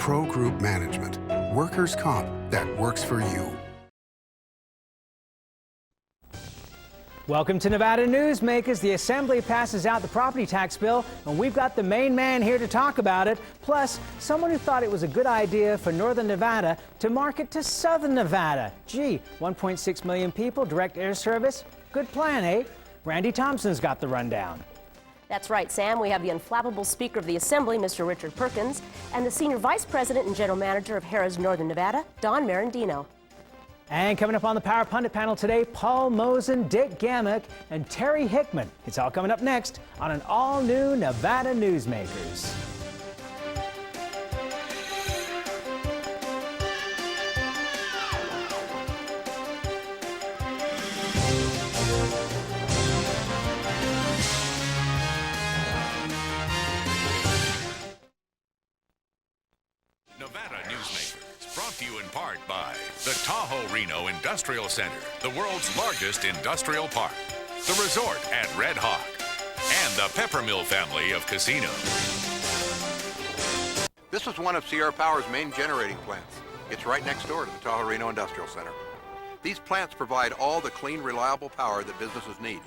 Pro Group Management. Workers' comp that works for you. Welcome to Nevada Newsmakers. The Assembly passes out the property tax bill, and we've got the main man here to talk about it. Plus, someone who thought it was a good idea for Northern Nevada to market to Southern Nevada. Gee, 1.6 million people, direct air service. Good plan, eh? Randi Thompson's got the rundown. That's right, Sam. We have the unflappable Speaker of the Assembly, Mr. Richard Perkins, and the Senior Vice President and General Manager of Harrah's Northern Nevada, Don Marrandino. And coming up on the Power Pundit panel today, Paul Mozen, Dick Gammick, and Terry Hickman. It's all coming up next on an all-new Nevada Newsmakers. Nevada Newsmakers, brought to you in part by the Tahoe-Reno Industrial Center, the world's largest industrial park, the resort at Red Hawk, and the Peppermill family of casinos. This is one of Sierra Power's main generating plants. It's right next door to the Tahoe-Reno Industrial Center. These plants provide all the clean, reliable power that businesses need.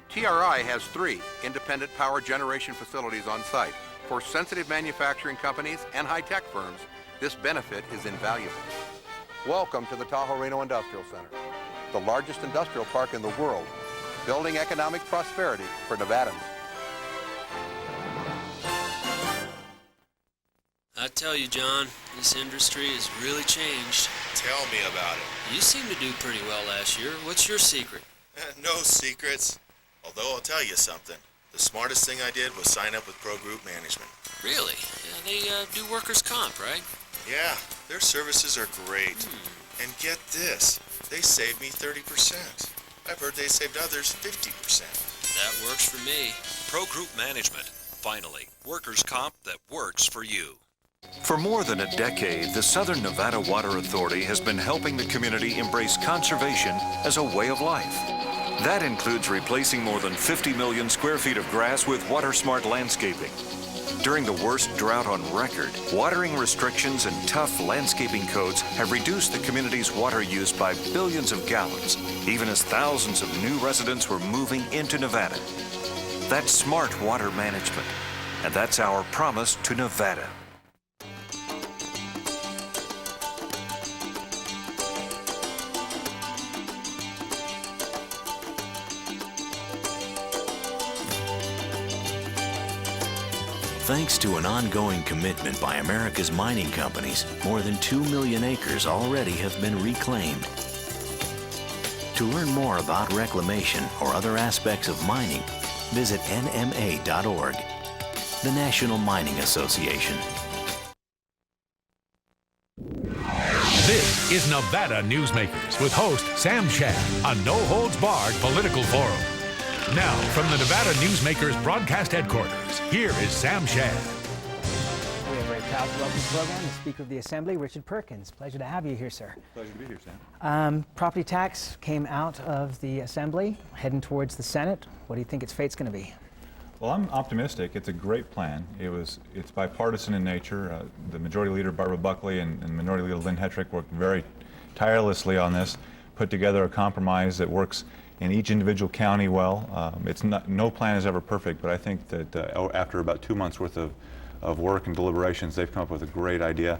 TRI has 3 independent power generation facilities on site. For sensitive manufacturing companies and high-tech firms, this benefit is invaluable. Welcome to the Tahoe-Reno Industrial Center, the largest industrial park in the world, building economic prosperity for Nevadans. I tell you, John, this industry has really changed. Tell me about it. You seemed to do pretty well last year. What's your secret? No secrets. Although I'll tell you something. The smartest thing I did was sign up with Pro Group Management. Really? Yeah, they do workers' comp, right? Yeah, their services are great. And get this, they saved me 30%. I've heard they saved others 50%. That works for me. Pro Group Management. Finally, workers' comp that works for you. For more than a decade, the Southern Nevada Water Authority has been helping the community embrace conservation as a way of life. That includes replacing more than 50 million square feet of grass with water-smart landscaping. During the worst drought on record, watering restrictions and tough landscaping codes have reduced the community's water use by billions of gallons, even as thousands of new residents were moving into Nevada. That's smart water management, and that's our promise to Nevada. Thanks to an ongoing commitment by America's mining companies, more than 2 million acres already have been reclaimed. To learn more about reclamation or other aspects of mining, visit nma.org, the National Mining Association. This is Nevada Newsmakers with host Sam Shad, a no-holds-barred political forum. Now, from the Nevada Newsmakers broadcast headquarters, here is Sam Shad. We are very proud to welcome to the program the Speaker of the Assembly, Richard Perkins. Pleasure to have you here, sir. Pleasure to be here, Sam. Property tax came out of the Assembly, heading towards the Senate. What do you think its fate's going to be? Well, I'm optimistic. It's a great plan. It's bipartisan in nature. The Majority Leader Barbara Buckley and Minority Leader Lynn Hetrick worked very tirelessly on this, put together a compromise that works in each individual county well. No plan is ever perfect, but I think that after about 2 months worth of work and deliberations, they've come up with a great idea.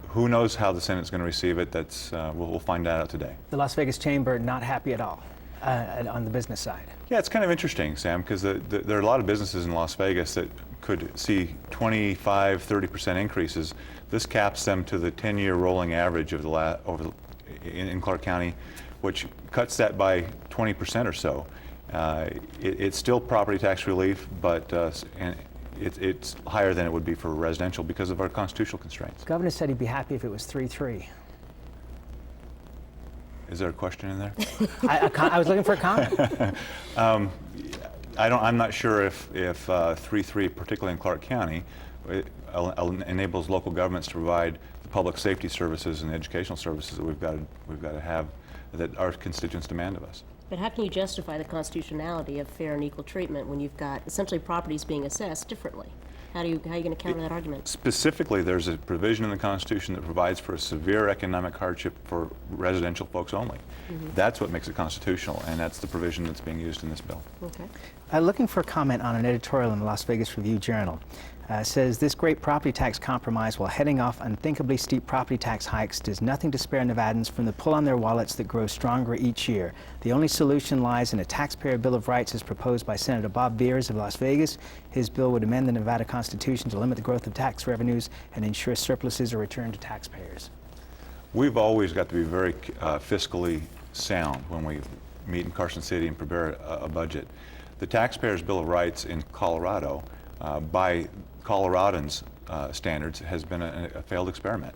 Who knows how the Senate's going to receive it? We'll find out today. The Las Vegas Chamber not happy at all on the business side. Yeah, it's kind of interesting, Sam, because there are a lot of businesses in Las Vegas that could see 25, 30% increases. This caps them to the 10-year rolling average of in Clark County, which cuts that by 20% or so. It's still property tax relief, but it's higher than it would be for residential because of our constitutional constraints. The governor said he'd be happy if it was 3-3. Is there a question in there? I was looking for a comment. I'm not sure if 3-3, particularly in Clark County, enables local governments to provide the public safety services and educational services that we've got to have, that our constituents demand of us. But how can you justify the constitutionality of fair and equal treatment when you've got essentially properties being assessed differently? How are you going to counter that argument? Specifically, there's a provision in the Constitution that provides for a severe economic hardship for residential folks only. That's what makes it constitutional, and that's the provision that's being used in this bill. Okay. Looking for a comment on an editorial in the Las Vegas Review-Journal. Says this great property tax compromise, while heading off unthinkably steep property tax hikes, does nothing to spare Nevadans from the pull on their wallets that grows stronger each year. The only solution lies in a taxpayer bill of rights as proposed by Senator Bob Beers of Las Vegas. His bill would amend the Nevada Constitution to limit the growth of tax revenues and ensure surpluses are returned to taxpayers. We've always got to be very fiscally sound when we meet in Carson City and prepare a budget. The Taxpayers Bill of Rights in Colorado, by Coloradans' standards, has been a failed experiment.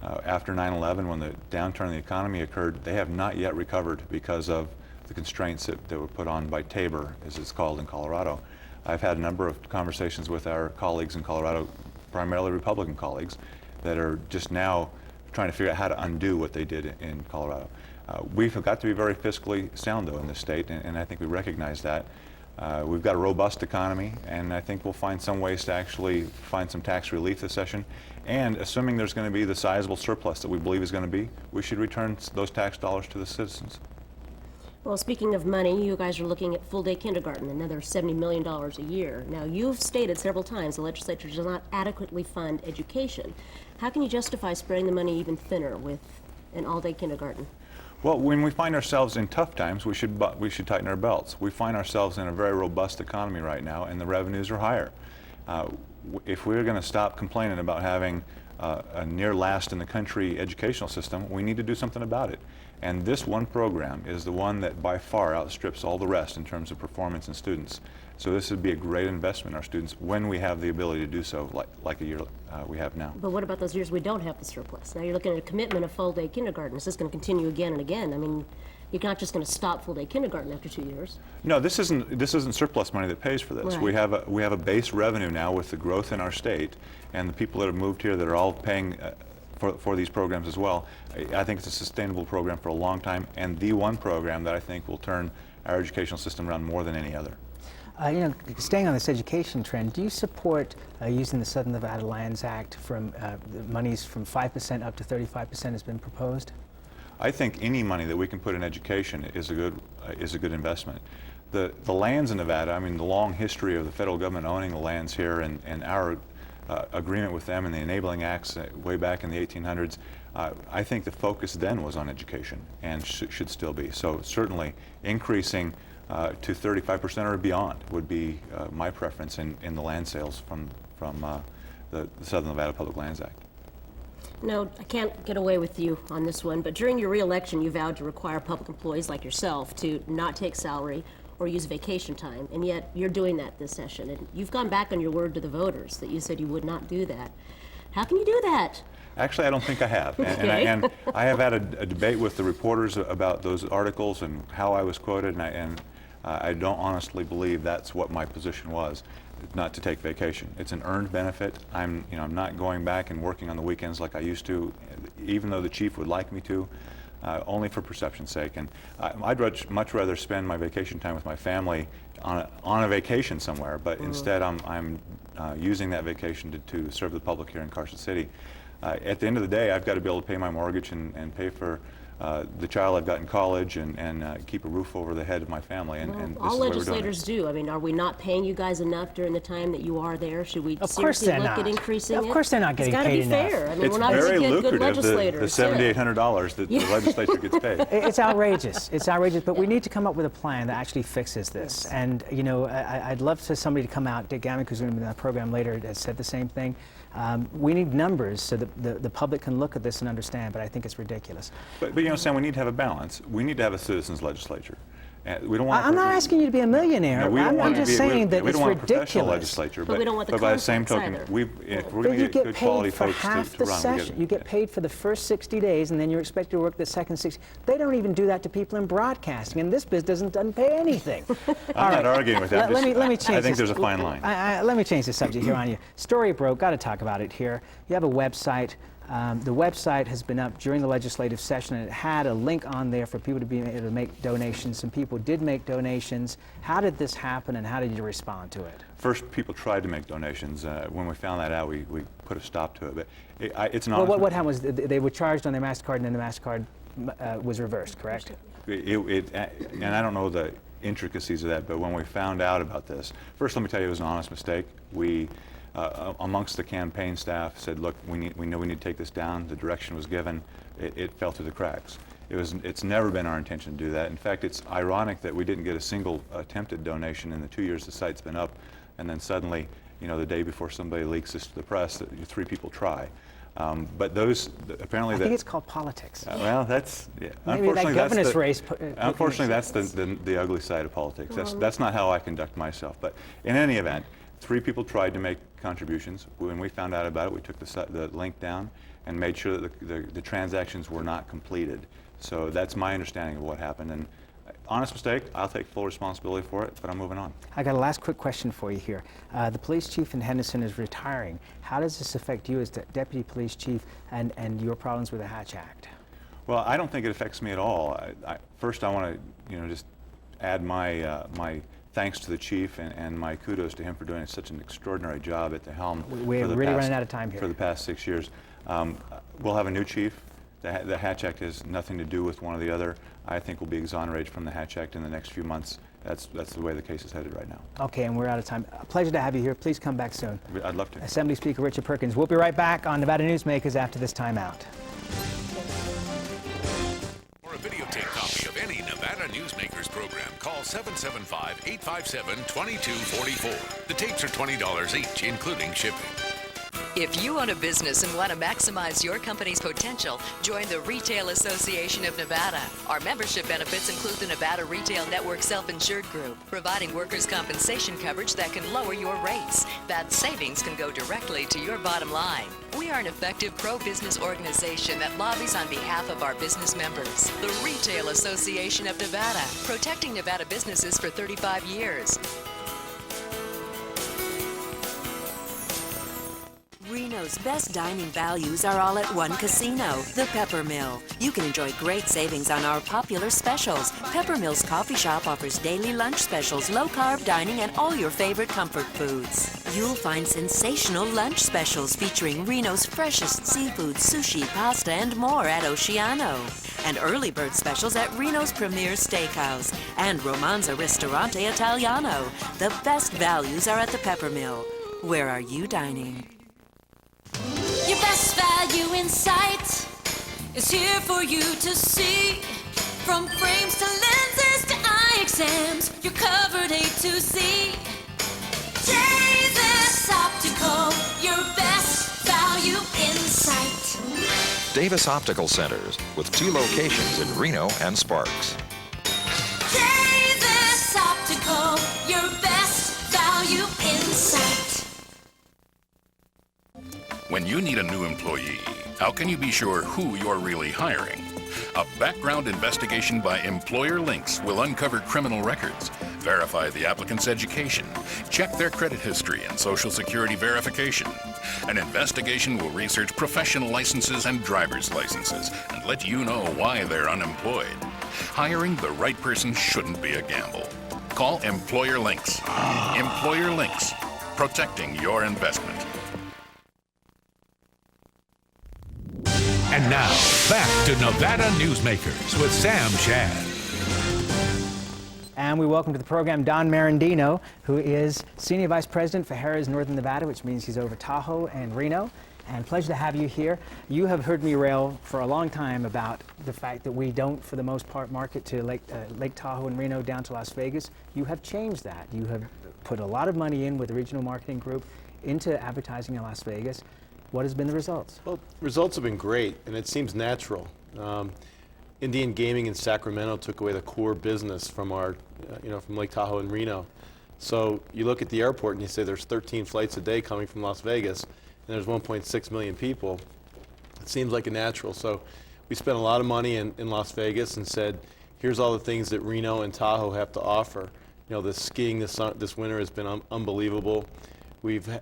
After 9/11, when the downturn in the economy occurred, they have not yet recovered because of the constraints that were put on by Tabor, as it's called in Colorado. I've had a number of conversations with our colleagues in Colorado, primarily Republican colleagues, that are just now trying to figure out how to undo what they did in Colorado. We've got to be very fiscally sound, though, in this state, and I think we recognize that. We've got a robust economy, and I think we'll find some ways to actually find some tax relief this session. And assuming there's going to be the sizable surplus that we believe is going to be, we should return those tax dollars to the citizens. Well, speaking of money, you guys are looking at full-day kindergarten, another $70 million a year. Now, you've stated several times the legislature does not adequately fund education. How can you justify spreading the money even thinner with an all-day kindergarten? Well, when we find ourselves in tough times, we should tighten our belts. We find ourselves in a very robust economy right now, and the revenues are higher. If we're going to stop complaining about having a near last in the country educational system, we need to do something about it. And this one program is the one that by far outstrips all the rest in terms of performance in students. So this would be a great investment in our students when we have the ability to do so, like a year we have now. But what about those years we don't have the surplus? Now you're looking at a commitment of full-day kindergarten. Is this going to continue again and again? I mean, you're not just going to stop full-day kindergarten after 2 years. No, this isn't surplus money that pays for this. Right. We have a base revenue now with the growth in our state, and the people that have moved here that are all paying for these programs as well. I think it's a sustainable program for a long time, and the one program that I think will turn our educational system around more than any other. Staying on this education trend, do you support using the Southern Nevada Lands Act from the monies from 5% up to 35% has been proposed? I think any money that we can put in education is a good investment. The lands in Nevada, I mean, the long history of the federal government owning the lands here and our agreement with them and the enabling acts way back in the 1800s, I think the focus then was on education and should still be. So certainly increasing to 35% or beyond would be my preference in the land sales from the Southern Nevada Public Lands Act. No, I can't get away with you on this one, but during your re-election, you vowed to require public employees like yourself to not take salary or use vacation time, and yet you're doing that this session. And you've gone back on your word to the voters that you said you would not do that. How can you do that? Actually, I don't think I have. Okay. And I have had a debate with the reporters about those articles and how I was quoted, and I don't honestly believe that's what my position was, not to take vacation. It's an earned benefit. I'm not going back and working on the weekends like I used to, even though the chief would like me to, only for perception's sake. And I'd much rather spend my vacation time with my family on a vacation somewhere, but instead I'm using that vacation to serve the public here in Carson City. At the end of the day, I've got to be able to pay my mortgage and pay for the child I've got in college and keep a roof over the head of my family. And this all is what we're legislators do. I mean, are we not paying you guys enough during the time that you are there? Should we Of course seriously they're look not. at increasing it? Of course they're not getting paid enough. It's got to be fair. I mean, It's we're not very going to get good lucrative, the legislators. $7,800 that the legislature gets paid. It's outrageous. It's outrageous, but we need to come up with a plan that actually fixes this. Yes. And, I'd love for somebody to come out. Dick Gammick, who's going to be in the program later, has said the same thing. We need numbers so that the public can look at this and understand, but I think it's ridiculous. But Sam, we need to have a balance. We need to have a citizens legislature. We don't want. I'm not asking you to be a millionaire. No, we don't I'm want just to be, saying that we it's don't want a professional ridiculous. legislature, But we don't want the by the same conflicts token, either. if we're But going to you get get good quality paid for folks half to the run, session. You get paid for the first 60 days, and then you're expected to work the second 60. They don't even do that to people in broadcasting, and this biz doesn't pay anything. I'm not arguing with that. Let me change I think this. there's a fine line. Let me change the subject here on you. Story broke. Got to talk about it here. You have a website. The website has been up during the legislative session, and it had a link on there for people to be able to make donations. Some people did make donations. How did this happen, and how did you respond to it? First, people tried to make donations. When we found that out, we put a stop to it. But it's an Well, what happened was they were charged on their MasterCard, and then the MasterCard was reversed, correct? And I don't know the intricacies of that, but when we found out about this, first let me tell you it was an honest mistake. We, amongst the campaign staff, said, look, we know we need to take this down. The direction was given. It fell through the cracks. It's never been our intention to do that. In fact, it's ironic that we didn't get a single attempted donation in the 2 years the site's been up, and then suddenly, the day before somebody leaks this to the press, that 3 people try. But those apparently I think it's called politics. Well, that's maybe that governor's race. Unfortunately, that's the ugly side of politics. That's not how I conduct myself. But in any event, 3 people tried to make contributions. When we found out about it, we took the link down and made sure that the transactions were not completed. So that's my understanding of what happened. And honest mistake. I'll take full responsibility for it, but I'm moving on. I got a last quick question for you here. The police chief in Henderson is retiring. How does this affect you as the deputy police chief and your problems with the Hatch Act? Well, I don't think it affects me at all. First, I want to, just add my my thanks to the chief and my kudos to him for doing such an extraordinary job at the helm. We're really running out of time here. For the past 6 years. We'll have a new chief. The Hatch Act has nothing to do with one or the other. I think we'll be exonerated from the Hatch Act in the next few months. That's the way the case is headed right now. Okay, and we're out of time. A pleasure to have you here. Please come back soon. I'd love to. Assembly Speaker Richard Perkins. We'll be right back on Nevada Newsmakers after this timeout. For a videotape copy of any Nevada Newsmakers program, call 775-857-2244. The tapes are $20 each, including shipping. If you own a business and want to maximize your company's potential, join the Retail Association of Nevada. Our membership benefits include the Nevada Retail Network Self-Insured Group, providing workers' compensation coverage that can lower your rates. That savings can go directly to your bottom line. We are an effective pro-business organization that lobbies on behalf of our business members. The Retail Association of Nevada, protecting Nevada businesses for 35 years. Reno's best dining values are all at one casino, the Pepper Mill. You can enjoy great savings on our popular specials. Pepper Mill's coffee shop offers daily lunch specials, low-carb dining, and all your favorite comfort foods. You'll find sensational lunch specials featuring Reno's freshest seafood, sushi, pasta, and more at Oceano. And early bird specials at Reno's Premier Steakhouse and Romanza Ristorante Italiano. The best values are at the Pepper Mill. Where are you dining? Your best value in sight is here for you to see. From frames to lenses to eye exams, you're covered A to Z. Davis Optical, your best value in sight. Davis Optical Centers, with 2 locations in Reno and Sparks. Davis Optical, your best value in sight. When you need a new employee, how can you be sure who you're really hiring? A background investigation by Employer Links will uncover criminal records, verify the applicant's education, check their credit history and Social Security verification. An investigation will research professional licenses and driver's licenses and let you know why they're unemployed. Hiring the right person shouldn't be a gamble. Call Employer Links. Employer Links, protecting your investment. And now, back to Nevada Newsmakers with Sam Shad. And we welcome to the program Don Marrandino, who is Senior Vice President for Harrah's Northern Nevada, which means he's over Tahoe and Reno. And pleasure to have you here. You have heard me rail for a long time about the fact that we don't, for the most part, market to Lake Tahoe and Reno down to Las Vegas. You have changed that. You have put a lot of money in with the regional marketing group into advertising in Las Vegas. What has been the results? Well, results have been great, and it seems natural. Indian Gaming in Sacramento took away the core business from our, from Lake Tahoe and Reno. So you look at the airport and you say there's 13 flights a day coming from Las Vegas, and there's 1.6 million people. It seems like a natural. So we spent a lot of money in Las Vegas and said, here's all the things that Reno and Tahoe have to offer. The skiing this winter has been unbelievable. We've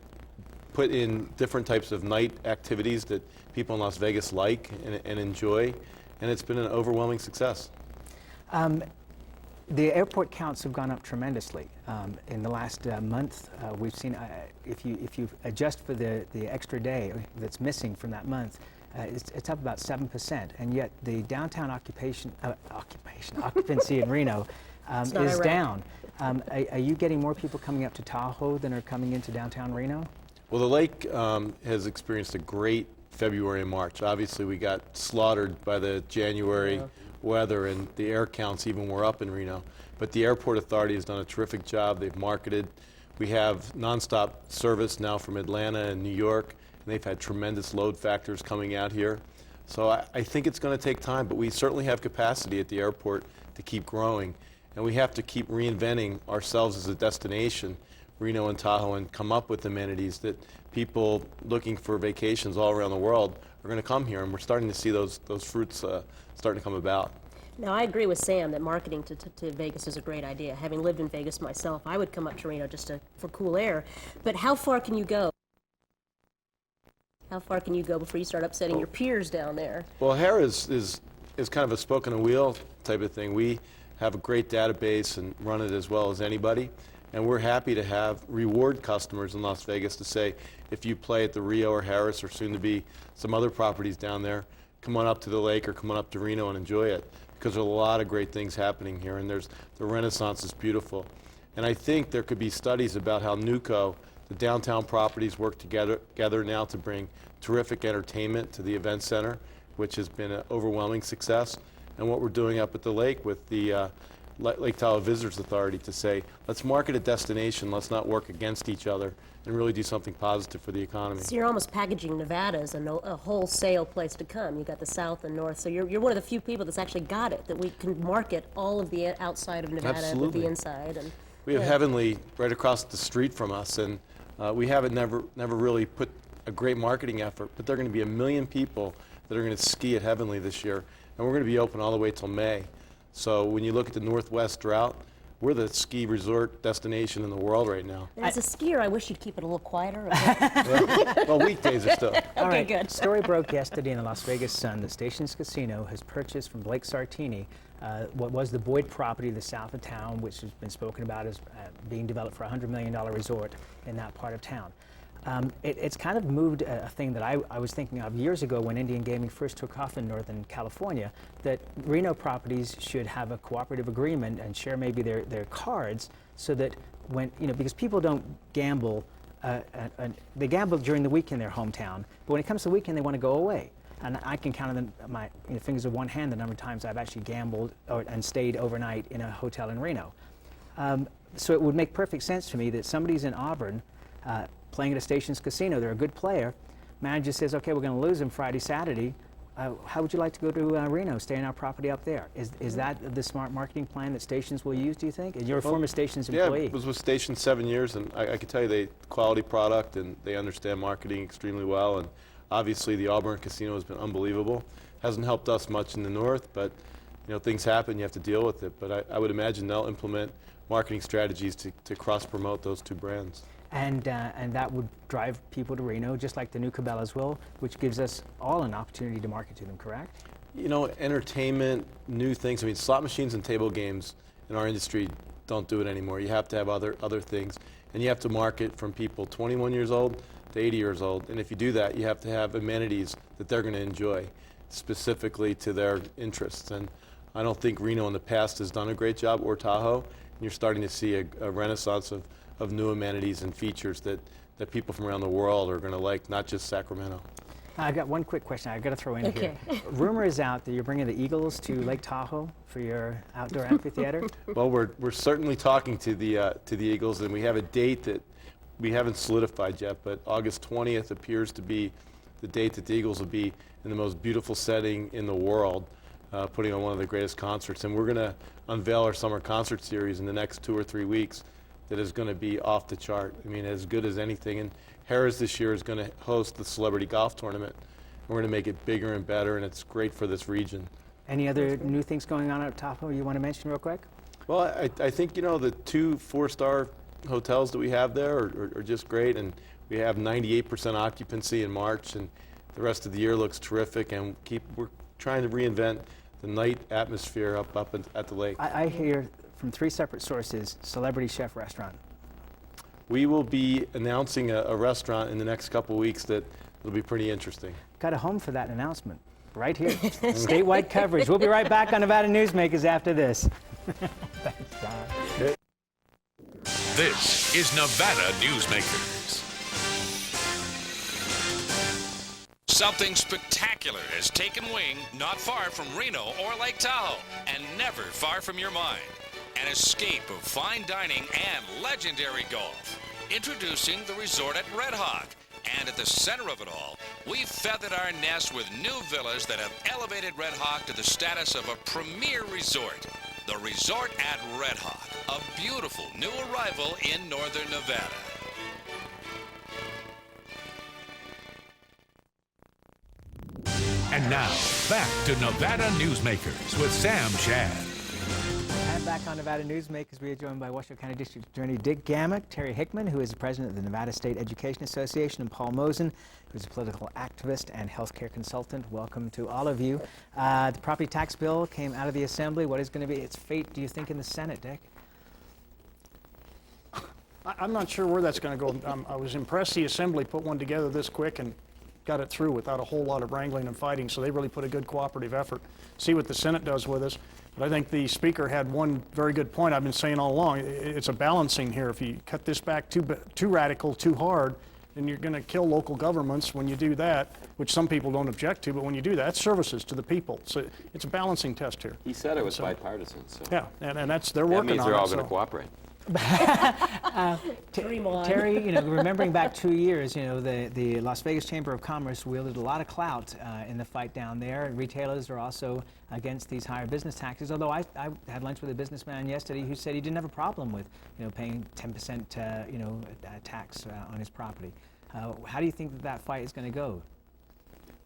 put in different types of night activities that people in Las Vegas like and enjoy, and it's been an overwhelming success. The airport counts have gone up tremendously. In the last month, we've seen, if you adjust for the extra day that's missing from that month, it's up about 7%, and yet the downtown occupancy in Reno is down. Are you getting more people coming up to Tahoe than are coming into downtown Reno? Well, the lake has experienced a great February and March. Obviously, we got slaughtered by the January weather, and the air counts even were up in Reno. But the airport authority has done a terrific job. They've marketed. We have nonstop service now from Atlanta and New York, and they've had tremendous load factors coming out here. So I think it's going to take time, but we certainly have capacity at the airport to keep growing, and we have to keep reinventing ourselves as a destination, Reno and Tahoe, and come up with amenities that people looking for vacations all around the world are going to come here, and we're starting to see those fruits starting to come about. Now, I agree with Sam that marketing to Vegas is a great idea. Having lived in Vegas myself, I would come up to Reno just for cool air. But how far can you go? How far can you go before you start upsetting your peers down there? Well, Harrah is kind of a spoke on a wheel type of thing. We have a great database and run it as well as anybody. And we're happy to have reward customers in Las Vegas to say, if you play at the Rio or Harris or soon to be some other properties down there, come on up to the lake or come on up to Reno and enjoy it. Because there are a lot of great things happening here, and the Renaissance is beautiful. And I think there could be studies about how NewCo, the downtown properties, work together now to bring terrific entertainment to the event center, which has been an overwhelming success, and what we're doing up at the lake with the Lake Tahoe Visitors Authority to say, let's market a destination, let's not work against each other, and really do something positive for the economy. So you're almost packaging Nevada as a wholesale place to come. You've got the south and north, so you're one of the few people that's actually got it, that we can market all of the outside of Nevada with the inside. And we have Heavenly right across the street from us, and we haven't never really put a great marketing effort, but there are going to be 1 million people that are going to ski at Heavenly this year, and we're going to be open all the way till May. So when you look at the Northwest drought, we're the ski resort destination in the world right now. As a skier, I wish you'd keep it a little quieter. Well, weekdays are still. All right, good. Story broke yesterday in the Las Vegas Sun that Stations Casino has purchased from Blake Sartini what was the Boyd property to the south of town, which has been spoken about as being developed for a $100 million resort in that part of town. It's kind of moved a thing that I was thinking of years ago when Indian Gaming first took off in Northern California, that Reno properties should have a cooperative agreement and share maybe their cards, so that when, because people don't gamble, they gamble during the week in their hometown, but when it comes to the weekend, they want to go away. And I can count on my fingers of one hand the number of times I've actually gambled and stayed overnight in a hotel in Reno. So it would make perfect sense to me that somebody's in Auburn playing at a Stations Casino, they're a good player, manager says, okay, we're going to lose him Friday, Saturday, how would you like to go to Reno, stay in our property up there? Is that the smart marketing plan that Stations will use, do you think? And you're a former Stations employee. Yeah, I was with Stations 7 years, and I can tell you they quality product, and they understand marketing extremely well, and obviously the Auburn Casino has been unbelievable. Hasn't helped us much in the north, but things happen, you have to deal with it. But I would imagine they'll implement marketing strategies to cross-promote those two brands. And that would drive people to Reno, just like the new Cabela's will, which gives us all an opportunity to market to them, correct? Entertainment, new things. I mean, slot machines and table games in our industry don't do it anymore. You have to have other things. And you have to market from people 21 years old to 80 years old. And if you do that, you have to have amenities that they're going to enjoy, specifically to their interests. And I don't think Reno in the past has done a great job, or Tahoe. And you're starting to see a renaissance of new amenities and features that people from around the world are going to like, not just Sacramento. I've got one quick question I've got to throw in here. Rumor is out that you're bringing the Eagles to Lake Tahoe for your outdoor amphitheater. Well, we're certainly talking to the Eagles, and we have a date that we haven't solidified yet, but August 20th appears to be the date that the Eagles will be in the most beautiful setting in the world, putting on one of the greatest concerts. And we're going to unveil our summer concert series in the next 2 or 3 weeks that is going to be off the chart. I mean, as good as anything. And Harrah's this year is going to host the celebrity golf tournament. And we're going to make it bigger and better, and it's great for this region. Any other new things going on at Tahoe you want to mention real quick? Well, I think, the 2 4-star hotels that we have there are just great, and We have 98% occupancy in March, and the rest of the year looks terrific, and we're trying to reinvent the night atmosphere up at the lake. I hear from 3 separate sources, celebrity chef restaurant. We will be announcing a restaurant in the next couple of weeks that will be pretty interesting. Got a home for that announcement right here. Statewide coverage. We'll be right back on Nevada Newsmakers after this. Thanks, Don. This is Nevada Newsmakers. Something spectacular has taken wing not far from Reno or Lake Tahoe, and never far from your mind. An escape of fine dining and legendary golf. Introducing the resort at Red Hawk. And at the center of it all, we've feathered our nest with new villas that have elevated Red Hawk to the status of a premier resort. The resort at Red Hawk, a beautiful new arrival in northern Nevada. And now, back to Nevada Newsmakers with Sam Shad. And back on Nevada Newsmakers, we are joined by Washoe County District Attorney Dick Gammick, Terry Hickman, who is the president of the Nevada State Education Association, and Paul Mozen, who's a political activist and healthcare consultant. Welcome to all of you. The property tax bill came out of the Assembly. What is going to be its fate, do you think, in the Senate, Dick? I'm not sure where that's going to go. I was impressed the Assembly put one together this quick and got it through without a whole lot of wrangling and fighting, so they really put a good cooperative effort. See what the Senate does with us. But I think the Speaker had one very good point I've been saying all along. It's a balancing here. If you cut this back too radical, too hard, then you're going to kill local governments when you do that, which some people don't object to, but when you do that, it's services to the people. So it's a balancing test here. He said it was bipartisan. So. Yeah, and that's, they're working on it. That means they're all going to cooperate. Terry, you know, remembering back 2 years, you know, the Las Vegas Chamber of Commerce wielded a lot of clout in the fight down there. Retailers are also against these higher business taxes, although I had lunch with a businessman yesterday who said he didn't have a problem with, you know, paying 10% you know, tax on his property. How do you think that fight is going to go?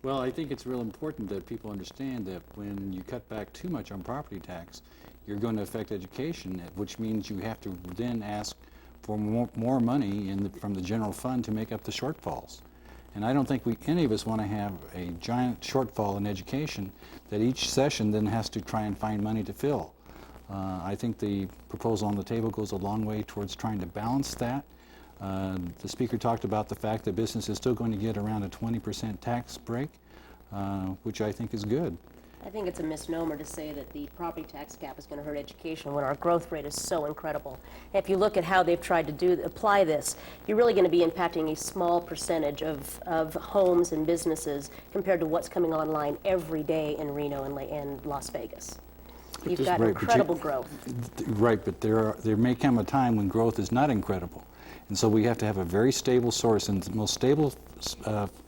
Well, I think it's real important that people understand that when you cut back too much on property tax, you're going to affect education, which means you have to then ask for more money from the general fund to make up the shortfalls. And I don't think any of us want to have a giant shortfall in education that each session then has to try and find money to fill. I think the proposal on the table goes a long way towards trying to balance that. The Speaker talked about the fact that business is still going to get around a 20% tax break, which I think is good. I think it's a misnomer to say that the property tax cap is going to hurt education when our growth rate is so incredible. If you look at how they've tried to apply this, you're really going to be impacting a small percentage of homes and businesses compared to what's coming online every day in Reno and Las Vegas. You've got incredible growth. Right, but there may come a time when growth is not incredible. And so we have to have a very stable source, and the most stable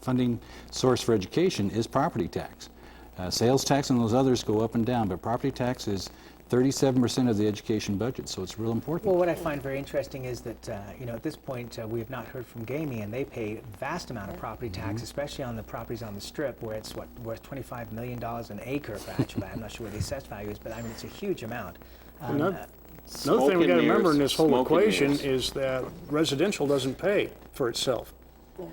funding source for education is property tax. Sales tax and those others go up and down, but property tax is 37% of the education budget, so it's real important. Well, what I find very interesting is that, you know, at this point, we have not heard from Gammick, and they pay a vast amount of property tax, especially on the properties on the Strip, where it's, worth $25 million an acre for actually, I'm not sure what the assessed value is, but I mean, it's a huge amount. Another thing we got to remember in this whole equation is that residential doesn't pay for itself. Yeah.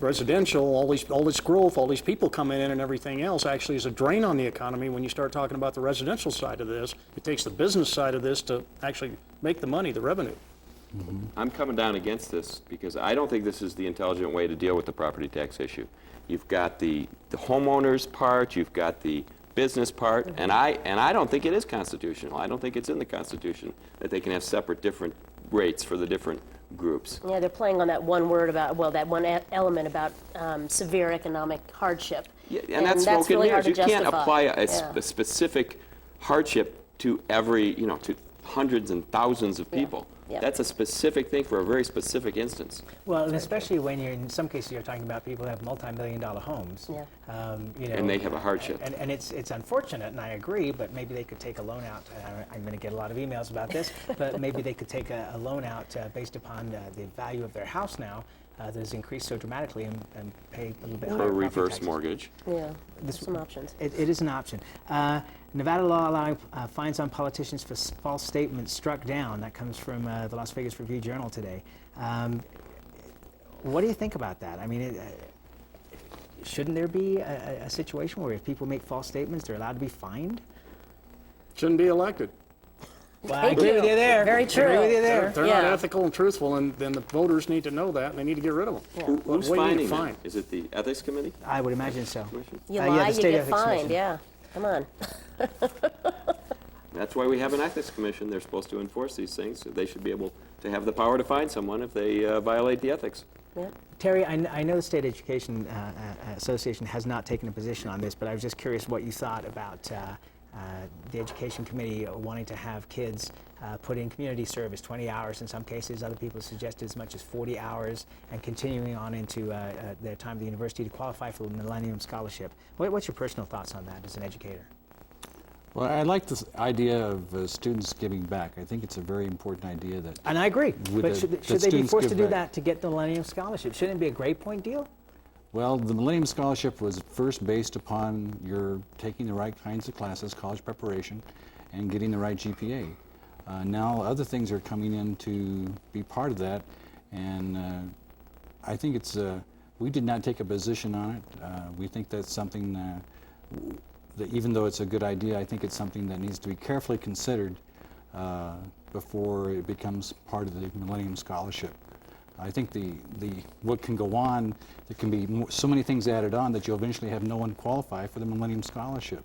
Residential, all this growth, all these people coming in and everything else actually is a drain on the economy when you start talking about the residential side of this. It takes the business side of this to actually make the money, the revenue. Mm-hmm. I'm coming down against this because I don't think this is the intelligent way to deal with the property tax issue. You've got the homeowners part, you've got the business part, and I don't think it is constitutional. I don't think it's in the Constitution that they can have separate different rates for the different groups. Yeah, they're playing on that one word about, well, that one element about severe economic hardship. Yeah, and that's smoke and really mirrors. You can't justify. apply a specific hardship to every, you know, to hundreds and thousands of people. Yeah. That's a specific thing for a very specific instance. Well, and especially when you're, in some cases, you're talking about people who have multi-million-dollar homes. Yeah. You know, and they have a hardship. And it's unfortunate, and I agree, but maybe they could take a loan out. I'm going to get a lot of emails about this, but maybe they could take a loan out based upon the value of their house now that has increased so dramatically and pay a little bit higher. Or a reverse mortgage. Yeah, some options. It is an option. Nevada law allowing fines on politicians for false statements struck down. That comes from the Las Vegas Review-Journal today. What do you think about that? I mean, shouldn't there be a situation where if people make false statements, they're allowed to be fined? Shouldn't be elected. Well, I agree with you there. Very true. I agree with you there. They're not ethical and truthful, and then the voters need to know that, and they need to get rid of them. Who's finding them? Is it the Ethics Committee? I would imagine so. You lie, the you get Ethics fined, Commission. yeah. Come on. That's why we have an Ethics Commission. They're supposed to enforce these things. So they should be able to have the power to fine someone if they violate the ethics. Yeah. Terry, I know the State Education Association has not taken a position on this, but I was just curious what you thought about the Education Committee wanting to have kids put in community service 20 hours in some cases. Other people suggested as much as 40 hours and continuing on into their time at the university to qualify for the Millennium Scholarship. What's your personal thoughts on that as an educator? Well, I like this idea of students giving back. I think it's a very important idea that... And I agree, but should they be forced to do back. that to get the Millennium Scholarship? Shouldn't it be a grade point deal? Well, the Millennium Scholarship was first based upon your taking the right kinds of classes, college preparation, and getting the right GPA. Now other things are coming in to be part of that, and I think it's, we did not take a position on it. We think that's something that even though it's a good idea, I think it's something that needs to be carefully considered before it becomes part of the Millennium Scholarship. I think what can go on, there can be so many things added on that you'll eventually have no one qualify for the Millennium Scholarship.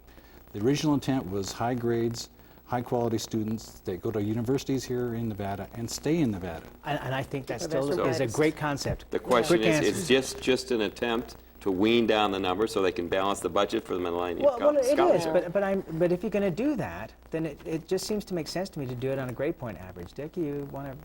The original intent was high grades, high quality students that go to universities here in Nevada and stay in Nevada. And I think that still is a great concept. The question is, it's just an attempt to wean down the number so they can balance the budget for the Millennium Scholarship. Well, it is, but if you're going to do that, then it just seems to make sense to me to do it on a grade point average. Dick, you want to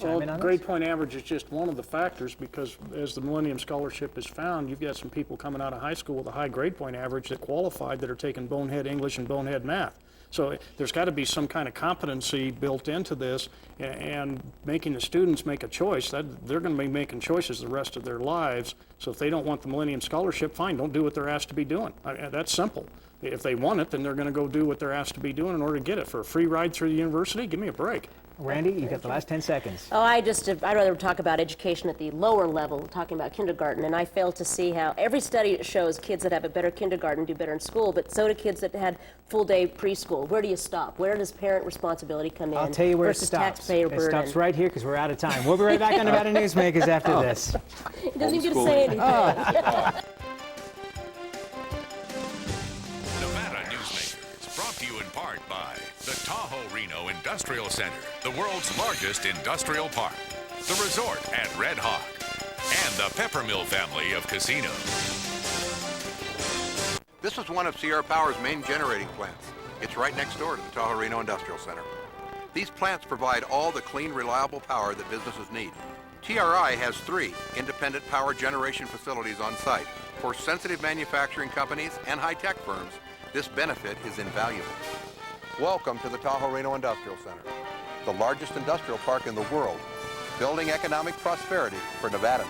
chime in on grade this? point average is just one of the factors, because as the Millennium Scholarship is found, you've got some people coming out of high school with a high grade point average that qualified that are taking bonehead English and bonehead math. So there's got to be some kind of competency built into this, and making the students make a choice. That they're going to be making choices the rest of their lives. So if they don't want the Millennium Scholarship, fine, don't do what they're asked to be doing. That's simple. If they want it, then they're going to go do what they're asked to be doing in order to get it. For a free ride through the university, give me a break. Randy, you've got the last 10 seconds. Oh, I'd rather talk about education at the lower level, talking about kindergarten, and I fail to see how every study shows kids that have a better kindergarten do better in school, but so do kids that had full-day preschool. Where do you stop? Where does parent responsibility come in? I'll tell you where versus it stops. Taxpayer burden? It stops right here because we're out of time. We'll be right back on Nevada Newsmakers after this. He doesn't even get to say anything. Nevada Newsmakers, brought to you in part by the Tahoe Reno Industrial Center, the world's largest industrial park, the resort at Red Hawk, and the Peppermill family of casinos. This is one of Sierra Power's main generating plants. It's right next door to the Tahoe Reno Industrial Center. These plants provide all the clean, reliable power that businesses need. TRI has 3 independent power generation facilities on site. For sensitive manufacturing companies and high-tech firms, this benefit is invaluable. Welcome to the Tahoe Reno Industrial Center, the largest industrial park in the world, building economic prosperity for Nevadans.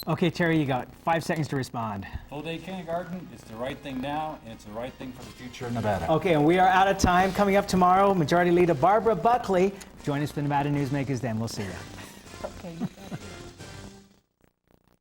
Okay, Terry, you got 5 seconds to respond. Full-day kindergarten is the right thing now, and it's the right thing for the future of Nevada. Okay, and we are out of time. Coming up tomorrow, Majority Leader Barbara Buckley. Join us for Nevada Newsmakers then. We'll see you. Okay.